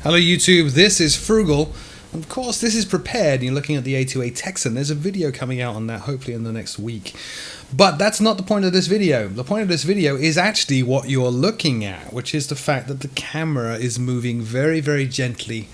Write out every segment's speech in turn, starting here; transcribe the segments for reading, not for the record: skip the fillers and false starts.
Hello YouTube, this is Frugal. Of course, this is prepared. You're looking at the A2A Texan. There's a video coming out on that hopefully in the next week. But that's not the point of this video. The point of this video is actually what you're looking at, which is the fact that the camera is moving very, very gently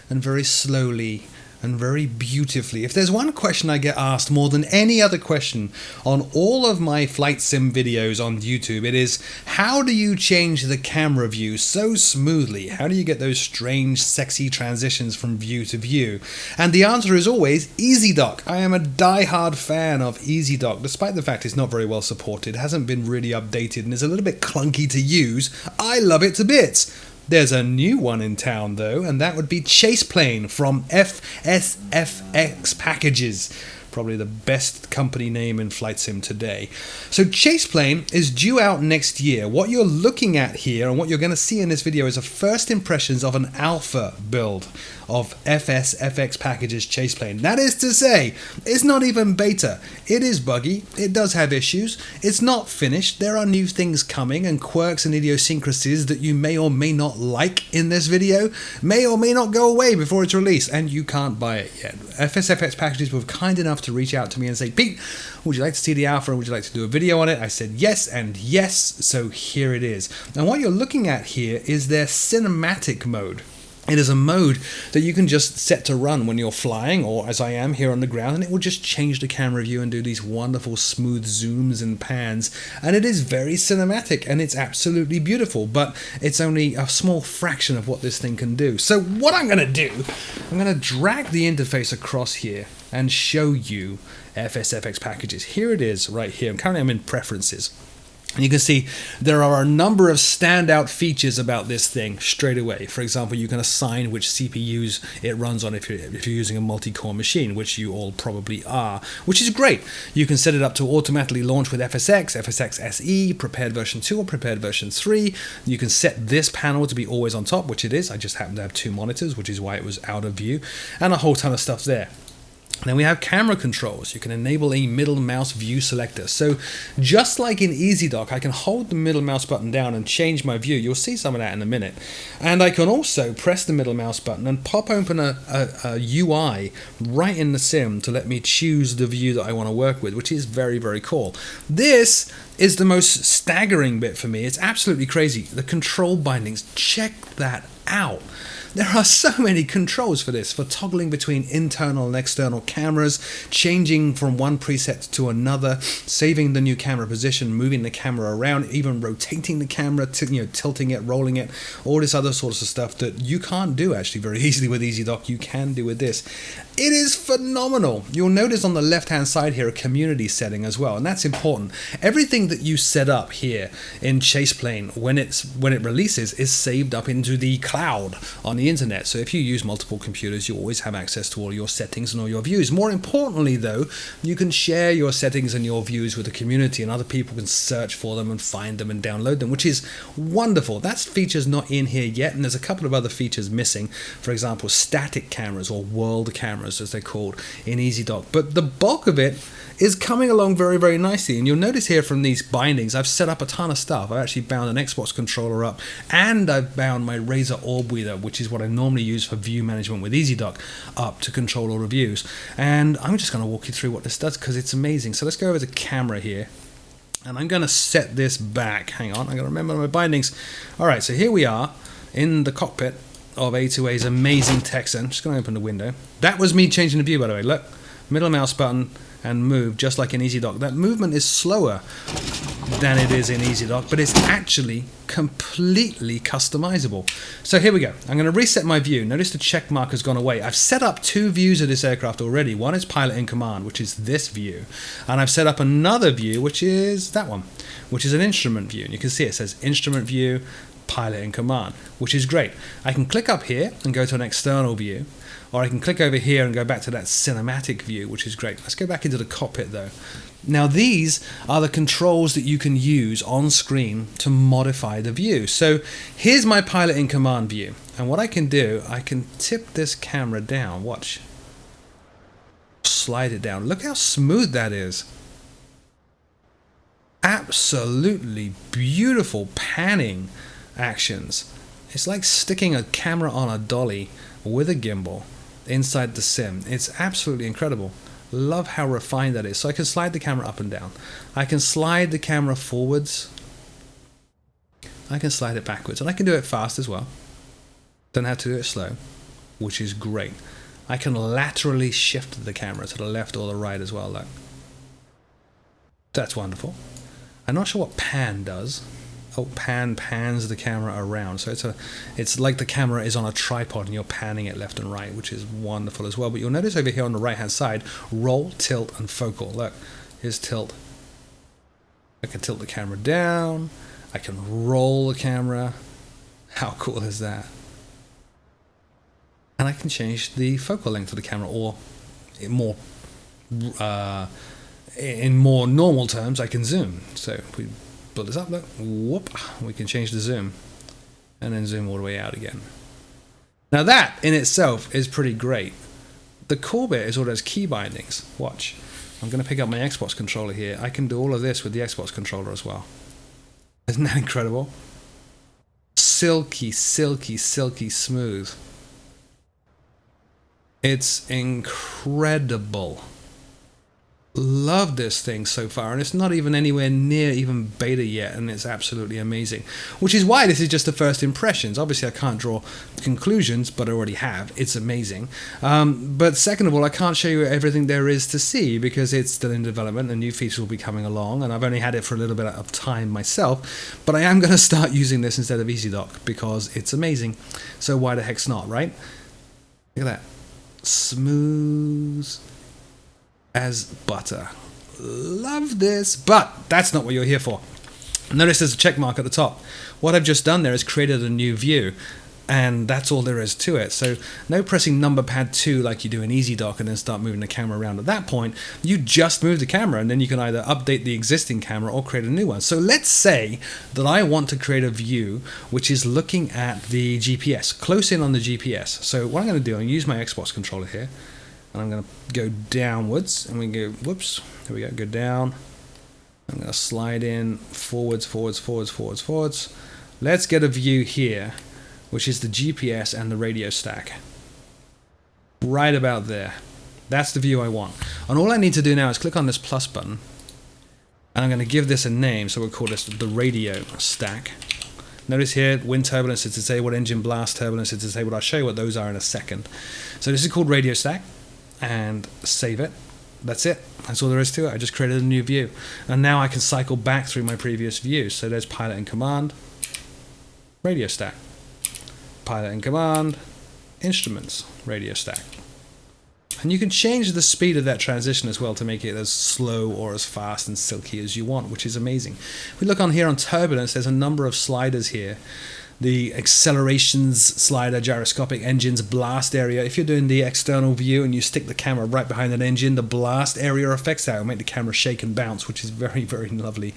and very slowly and very beautifully. If there's one question I get asked more than any other question on all of my flight sim videos on YouTube, it is, how do you change the camera view so smoothly? How do you get those strange, sexy transitions from view to view? And the answer is always EZDok. I am a die-hard fan of EZDok, despite the fact it's not very well supported, hasn't been really updated, and is a little bit clunky to use. I love it to bits. There's a new one in town though, and that would be Chaseplane from FSFX Packages. Probably the best company name in flight sim today. So Chaseplane is due out next year. What you're looking at here and what you're going to see in this video is a first impressions of an alpha build of FSFX Packages Chaseplane. That is to say, it's not even beta. It is buggy. It does have issues. It's not finished. There are new things coming and quirks and idiosyncrasies that you may or may not like in this video, may or may not go away before it's released, and you can't buy it yet. FSFX Packages were kind enough to reach out to me and say, Pete, would you like to see the alpha and would you like to do a video on it? I said yes and yes, so here it is. And what you're looking at here is their cinematic mode. It is a mode that you can just set to run when you're flying, or as I am here on the ground, and it will just change the camera view and do these wonderful smooth zooms and pans, and it is very cinematic and it's absolutely beautiful, but it's only a small fraction of what this thing can do. So what I'm going to do, I'm going to drag the interface across here and show you FSFX Packages. Here it is right here. Currently I'm in preferences. And you can see there are a number of standout features about this thing straight away. For example, you can assign which CPUs it runs on if you're using a multi-core machine, which you all probably are, which is great. You can set it up to automatically launch with FSX, FSX SE, prepared version 2 or prepared version 3. You can set this panel to be always on top, which it is. I just happen to have 2 monitors, which is why it was out of view, and a whole ton of stuff there. Then we have camera controls. You can enable a middle mouse view selector. So just like in EZDok, I can hold the middle mouse button down and change my view. You'll see some of that in a minute. And I can also press the middle mouse button and pop open a UI right in the sim to let me choose the view that I want to work with, which is very, very cool. This is the most staggering bit for me. It's absolutely crazy. The control bindings, check that out. There are so many controls for this, for toggling between internal and external cameras, changing from one preset to another, saving the new camera position, moving the camera around, even rotating the camera, tilting it, rolling it, all this other sorts of stuff that you can't do actually very easily with EZDok. You can do with this. It is phenomenal. You'll notice on the left-hand side here a community setting as well, and that's important. Everything that you set up here in Chaseplane when it releases is saved up into the cloud on the internet. So if you use multiple computers, you always have access to all your settings and all your views. More importantly though, you can share your settings and your views with the community, and other people can search for them and find them and download them, which is wonderful. That feature's not in here yet, and there's a couple of other features missing. For example, static cameras, or world cameras as they're called in EZDok. But the bulk of it is coming along very, very nicely. And you'll notice here from these bindings, I've set up a ton of stuff. I've actually bound an Xbox controller up, and I've bound my Razer Orb Weeder, which is what I normally use for view management with EZDok, up to control all the views. And I'm just going to walk you through what this does because it's amazing. So let's go over to camera here. And I'm going to set this back. Hang on, I'm going to remember my bindings. All right, so here we are in the cockpit of A2A's amazing Texan. Just going to open the window. That was me changing the view, by the way. Look, middle mouse button and move, just like in EZDok. That movement is slower than it is in EZDok, but it's actually completely customizable. So here we go. I'm going to reset my view. Notice the check mark has gone away. I've set up 2 views of this aircraft already. One is pilot in command, which is this view, and I've set up another view, which is that one, which is an instrument view. And you can see it says instrument view, pilot in command, which is great. I can click up here and go to an external view, or I can click over here and go back to that cinematic view, which is great. Let's go back into the cockpit though. Now these are the controls that you can use on screen to modify the view. So here's my pilot in command view, and what I can do, I can tip this camera down, watch, slide it down. Look how smooth that is. Absolutely beautiful panning actions. It's like sticking a camera on a dolly with a gimbal inside the sim. It's absolutely incredible. Love how refined that is. So I can slide the camera up and down. I can slide the camera forwards. I can slide it backwards. And I can do it fast as well. Don't have to do it slow, which is great. I can laterally shift the camera to the left or the right as well, look. That's wonderful. I'm not sure what pan does. Oh, pan pans the camera around. So it's like the camera is on a tripod and you're panning it left and right, which is wonderful as well. But you'll notice over here on the right hand side, roll, tilt, and focal. Look, here's tilt. I can tilt the camera down. I can roll the camera. How cool is that? And I can change the focal length of the camera, or in more normal terms, I can zoom. So if we build this up, look, whoop, we can change the zoom and then zoom all the way out again. Now that in itself is pretty great. The cool bit is all those key bindings. Watch, I'm going to pick up my Xbox controller here. I can do all of this with the Xbox controller as well. Isn't that incredible? Silky, silky, silky smooth. It's incredible. Love this thing so far, and it's not even anywhere near even beta yet, and it's absolutely amazing. Which is why this is just the first impressions. Obviously I can't draw conclusions, but I already have. It's amazing. But second of all, I can't show you everything there is to see because it's still in development and new features will be coming along, and I've only had it for a little bit of time myself, but I am going to start using this instead of EZDok because it's amazing. So why the heck's not, right? Look at that. Smooth as butter. Love this, but that's not what you're here for. Notice there's a check mark at the top. What I've just done there is created a new view, and that's all there is to it. So no pressing number pad 2 like you do in EZDok and then start moving the camera around. At that point, you just move the camera and then you can either update the existing camera or create a new one. So let's say that I want to create a view which is looking at the GPS, close in on the GPS. So what I'm going to do, I'm going to use my Xbox controller here, and I'm going to go downwards, and we go, whoops, there we go, go down. I'm going to slide in forwards, forwards, forwards, forwards, forwards. Let's get a view here, which is the GPS and the radio stack. Right about there. That's the view I want. And all I need to do now is click on this plus button, and I'm going to give this a name, so we'll call this the radio stack. Notice here, wind turbulence is disabled, engine blast turbulence is disabled. I'll show you what those are in a second. So this is called radio stack, and save it. That's it. That's all there is to it. I just created a new view. And now I can cycle back through my previous views. So there's pilot and command, radio stack. Pilot and command, instruments, radio stack. And you can change the speed of that transition as well to make it as slow or as fast and silky as you want, which is amazing. If we look on here on turbulence, there's a number of sliders here. The accelerations slider, gyroscopic engines, blast area. If you're doing the external view and you stick the camera right behind an engine, the blast area affects that. It'll make the camera shake and bounce, which is very, very lovely.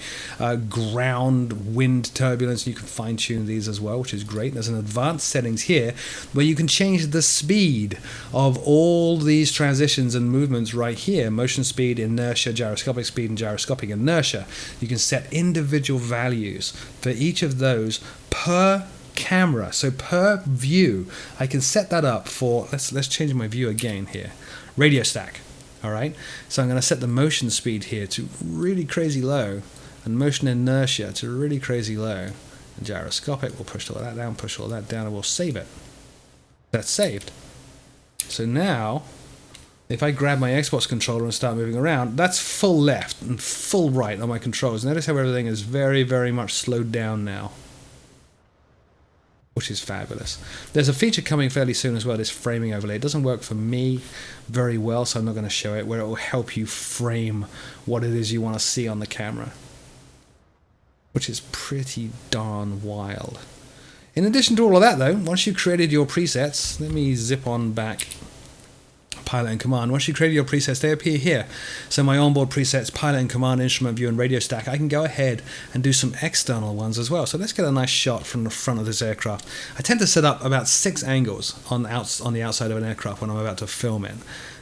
Ground, wind turbulence, you can fine tune these as well, which is great. There's an advanced settings here where you can change the speed of all these transitions and movements right here. Motion speed, inertia, gyroscopic speed, and gyroscopic inertia. You can set individual values for each of those per camera, so per view. I can set that up for, let's change my view again here, radio stack. All right, so I'm going to set the motion speed here to really crazy low, and motion inertia to really crazy low, and gyroscopic, we'll push all that down, and we'll save it. That's saved. So now if I grab my Xbox controller and start moving around, that's full left and full right on my controls. Notice how everything is very, very much slowed down now, which is fabulous. There's a feature coming fairly soon as well, this framing overlay. It doesn't work for me very well, so I'm not going to show it, where it will help you frame what it is you want to see on the camera, which is pretty darn wild. In addition to all of that though, once you've created your presets, let me zip on back pilot and command. Once you created your presets, they appear here. So my onboard presets, pilot and command, instrument view, and radio stack. I can go ahead and do some external ones as well. So let's get a nice shot from the front of this aircraft. I tend to set up about 6 angles on the outside of an aircraft when I'm about to film it.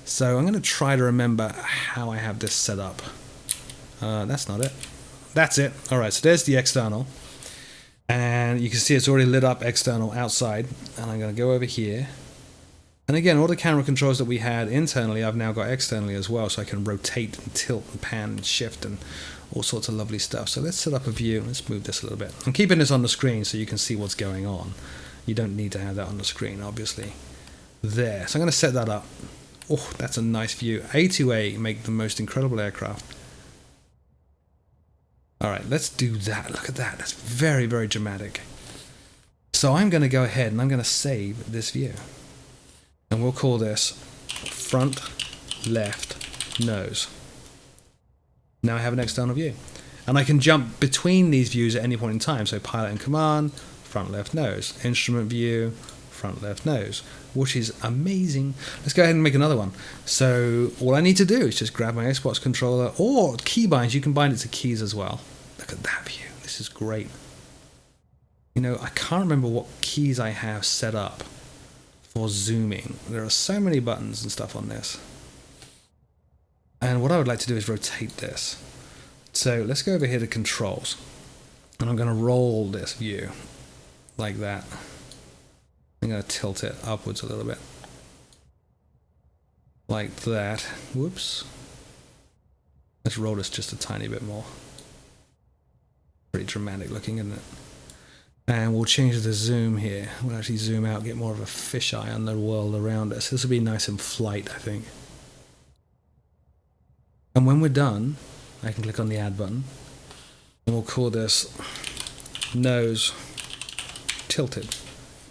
So I'm going to try to remember how I have this set up. That's not it. That's it. Alright, so there's the external. And And you can see it's already lit up external outside. And I'm going to go over here. And again, all the camera controls that we had internally, I've now got externally as well, so I can rotate and tilt and pan and shift and all sorts of lovely stuff. So let's set up a view. Let's move this a little bit. I'm keeping this on the screen so you can see what's going on. You don't need to have that on the screen, obviously. There. So I'm going to set that up. Oh, that's a nice view. A2A make the most incredible aircraft. All right, let's do that. Look at that. That's very, very dramatic. So I'm going to go ahead and I'm going to save this view. And we'll call this front, left, nose. Now I have an external view. And I can jump between these views at any point in time. So pilot and command, front, left, nose. Instrument view, front, left, nose. Which is amazing. Let's go ahead and make another one. So all I need to do is just grab my Xbox controller or keybinds. You can bind it to keys as well. Look at that view. This is great. You know, I can't remember what keys I have set up for zooming. There are so many buttons and stuff on this. And what I would like to do is rotate this. So let's go over here to controls. And I'm going to roll this view like that. I'm going to tilt it upwards a little bit. Like that. Whoops. Let's roll this just a tiny bit more. Pretty dramatic looking, isn't it? And we'll change the zoom here. We'll actually zoom out, get more of a fisheye on the world around us. This will be nice in flight, I think. And when we're done, I can click on the add button. And we'll call this nose tilted.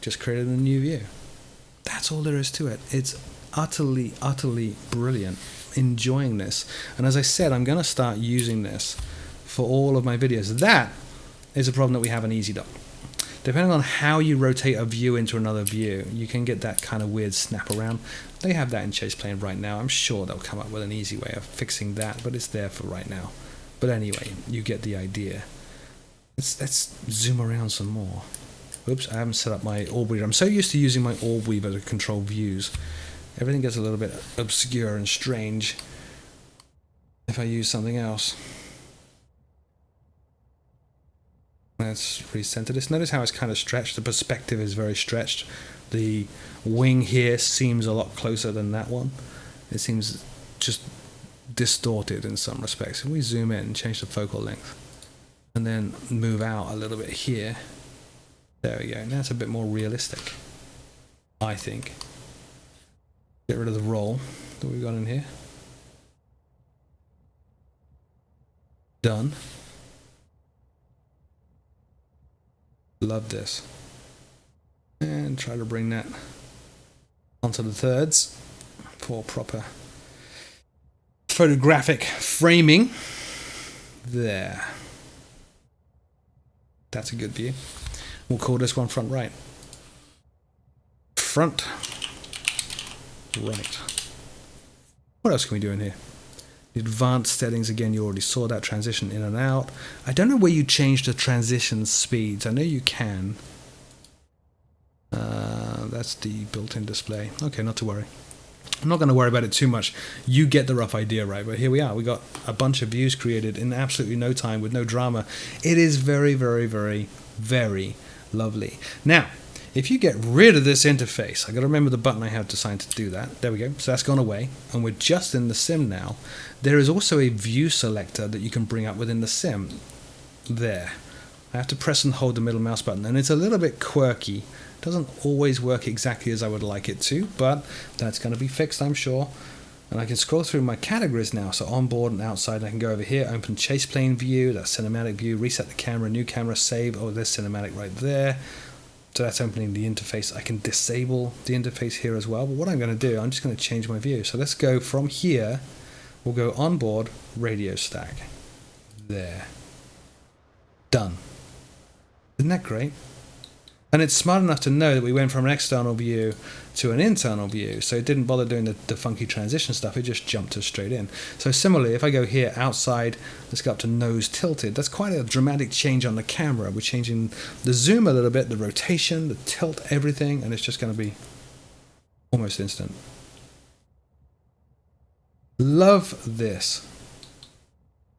Just created a new view. That's all there is to it. It's utterly, utterly brilliant. Enjoying this. And as I said, I'm going to start using this for all of my videos. That is a problem that we have in EZDok. Depending on how you rotate a view into another view, you can get that kind of weird snap around. They have that in Chaseplane right now. I'm sure they'll come up with an easy way of fixing that, but it's there for right now. But anyway, you get the idea. Let's zoom around some more. Oops, I haven't set up my orb weaver. I'm so used to using my orb weaver to control views. Everything gets a little bit obscure and strange if I use something else. Let's recenter this. Notice how it's kind of stretched. The perspective is very stretched. The wing here seems a lot closer than that one. It seems just distorted in some respects. If we zoom in and change the focal length and then move out a little bit here, there we go. Now it's a bit more realistic, I think. Get rid of the roll that we've got in here. Done. Love this. And try to bring that onto the thirds for proper photographic framing. There. That's a good view. We'll call this one front right. Front right. What else can we do in here? The advanced settings, again, you already saw that transition in and out. I don't know where you change the transition speeds. I know you can. That's the built-in display. Okay, not to worry. I'm not going to worry about it too much. You get the rough idea, right? But here we are. We got a bunch of views created in absolutely no time with no drama. It is very, very, very, very lovely. Now, if you get rid of this interface, I got to remember the button I have assigned to do that. There we go. So that's gone away, and we're just in the sim now. There is also a view selector that you can bring up within the sim. There. I have to press and hold the middle mouse button, and it's a little bit quirky. It doesn't always work exactly as I would like it to, but that's going to be fixed, I'm sure. And I can scroll through my categories now, so onboard and outside. I can go over here, open Chaseplane view, that's cinematic view, reset the camera, new camera, save. Oh, there's cinematic right there. So that's opening the interface. I can disable the interface here as well. But what I'm going to do, I'm just going to change my view. So let's go from here. We'll go onboard, radio stack. There. Done. Isn't that great? And it's smart enough to know that we went from an external view to an internal view. So it didn't bother doing the funky transition stuff. It just jumped us straight in. So similarly, if I go here outside, let's go up to nose tilted. That's quite a dramatic change on the camera. We're changing the zoom a little bit, the rotation, the tilt, everything. And it's just going to be almost instant. Love this.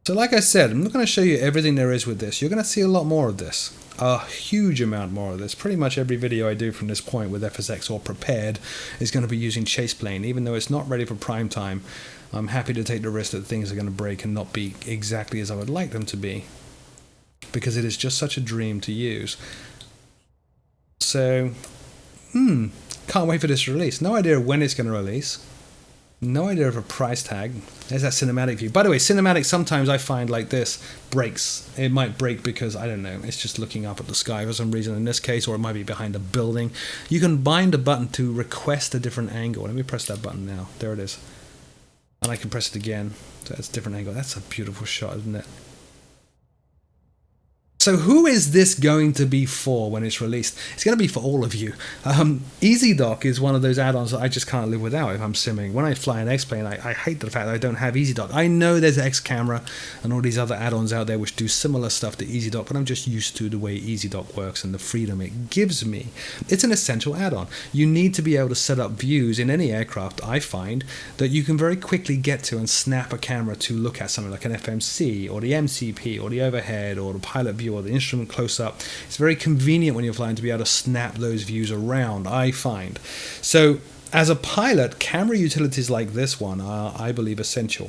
So like I said, I'm not going to show you everything there is with this. You're going to see a lot more of this. A huge amount more of this. Pretty much every video I do from this point with FSX or prepared is going to be using Chaseplane. Even though it's not ready for prime time, I'm happy to take the risk that things are going to break and not be exactly as I would like them to be, because it is just such a dream to use. So, can't wait for this release. No idea when it's going to release. No idea of a price tag. There's that cinematic view. By the way, cinematic sometimes I find like this breaks. It might break because, I don't know, it's just looking up at the sky for some reason in this case, or it might be behind a building. You can bind a button to request a different angle. Let me press that button now. There it is. And I can press it again. So that's a different angle. That's a beautiful shot, isn't it? So who is this going to be for when it's released? It's going to be for all of you. EZDok is one of those add-ons that I just can't live without if I'm simming. When I fly an X-Plane, I hate the fact that I don't have EZDok. I know there's X-Camera and all these other add-ons out there which do similar stuff to EZDok, but I'm just used to the way EZDok works and the freedom it gives me. It's an essential add-on. You need to be able to set up views in any aircraft, I find, that you can very quickly get to and snap a camera to look at something like an FMC or the MCP or the overhead or the pilot view or the instrument close-up. It's very convenient when you're flying to be able to snap those views around, I find. So as a pilot, camera utilities like this one are, I believe, essential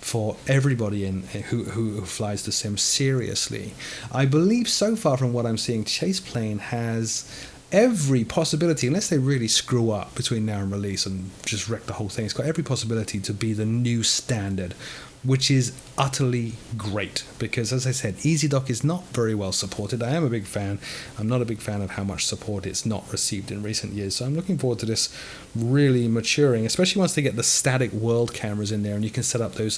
for everybody who flies the sim seriously. I believe so far from what I'm seeing, Chaseplane has every possibility, unless they really screw up between now and release and just wreck the whole thing, it's got every possibility to be the new standard, which is utterly great, because as I said, EZDok is not very well supported. I am a big fan. I'm not a big fan of how much support it's not received in recent years, so I'm looking forward to this really maturing, especially once they get the static world cameras in there and you can set up those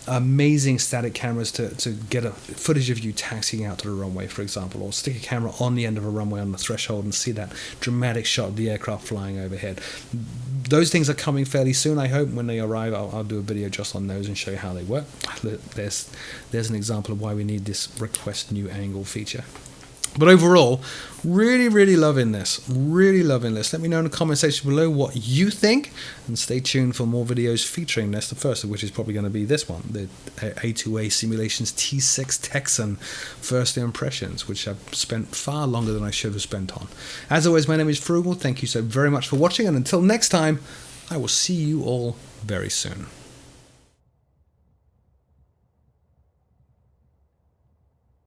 amazing static cameras to get a footage of you taxiing out to the runway, for example, or stick a camera on the end of a runway on the threshold and see that dramatic shot of the aircraft flying overhead. Those things are coming fairly soon, I hope. When they arrive, I'll do a video just on those and show you how they work. There's an example of why we need this request new angle feature. But overall, really loving this. Really loving this. Let me know in the comment section below what you think, and stay tuned for more videos featuring this, the first of which is probably going to be this one, the A2A Simulations T6 Texan First Impressions, which I've spent far longer than I should have spent on. As always, my name is Frugal. Thank you so very much for watching, and until next time, I will see you all very soon.